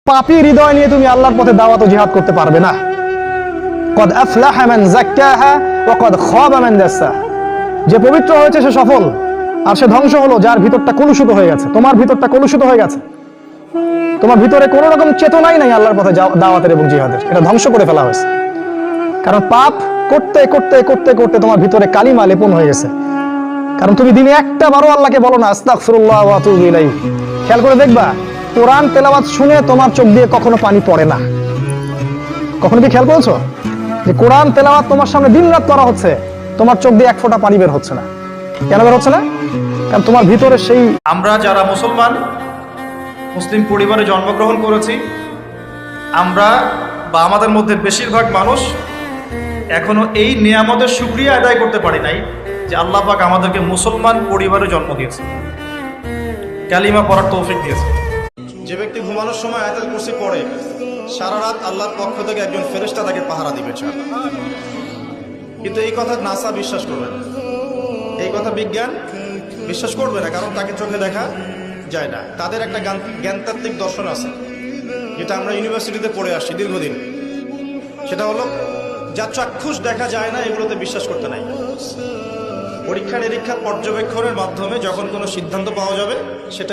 পাপী হৃদয় নিয়ে তুমি আল্লাহর পথে দাওয়াত ও জিহাদ করতে পারবে না। কদ আফলাহা মান যাক্কাহা ওয়া কদ খাবা মান দাসসাহা। যে পবিত্র হয়েছে সে সফল, আর সে ধ্বংস হলো যার ভিতরটা কলুষিত হয়ে গেছে। তোমার ভিতরটা কলুষিত হয়ে গেছে, তোমার ভিতরে কোনো রকম চেতনাই নাই আল্লাহর পথে দাওয়াতের এবং জিহাদের, এটা ধ্বংস করে ফেলা হয়েছে। কারণ পাপ করতে করতে করতে করতে তোমার ভিতরে কালিমা লেপন হয়ে গেছে। কারণ তুমি দিনে একটা বারো আল্লাহকে বলো না আস্তাগফিরুল্লাহ ওয়া আতুবু ইলাইহি। খেয়াল করে দেখবা, কোরআন তেলাওয়াত শুনে তোমার চোখ দিয়ে কখনো পানি পড়ে না। কখনো কি খেয়াল করেছো যে কোরআন তেলাওয়াত তোমার সামনে দিনরাত করা হচ্ছে, তোমার চোখ দিয়ে এক ফোঁটা পানি বের হচ্ছে না? কেন বের হচ্ছে না? কারণ তোমার ভিতরে সেই। আমরা যারা মুসলমান, মুসলিম পরিবারে জন্মগ্রহণ করেছি, আমরা বা আমাদের মধ্যে বেশিরভাগ মানুষ এখনো এই নিয়ামতের শুকরিয়া আদায় করতে পারি নাই যে আল্লাহ পাক আমাদেরকে মুসলমান পরিবারে জন্ম দিয়েছে, কালিমা পড়ার তৌফিক দিয়েছে। যে ব্যক্তি ঘুমানোর সময় আয়াতুল কুরসি পড়ে, সারা রাত আল্লাহর পক্ষ থেকে একজন ফেরেশতা তাকে পাহারা দিবে। কিন্তু এই কথা নাসা বিশ্বাস করবে না, এই কথা বিজ্ঞান বিশ্বাস করবে না, কারণ তাকে চোখে দেখা যায় না। তাদের একটা জ্ঞানতাত্ত্বিক দর্শন আছে, যেটা আমরা ইউনিভার্সিটিতে পড়ে আসছি দীর্ঘদিন। সেটা হলো, যা চাক্ষুষ দেখা যায় না এগুলোতে বিশ্বাস করতে নাই। পরীক্ষা নিরীক্ষা পর্যবেক্ষণের মাধ্যমে যখন কোনো সিদ্ধান্ত পাওয়া যাবে সেটা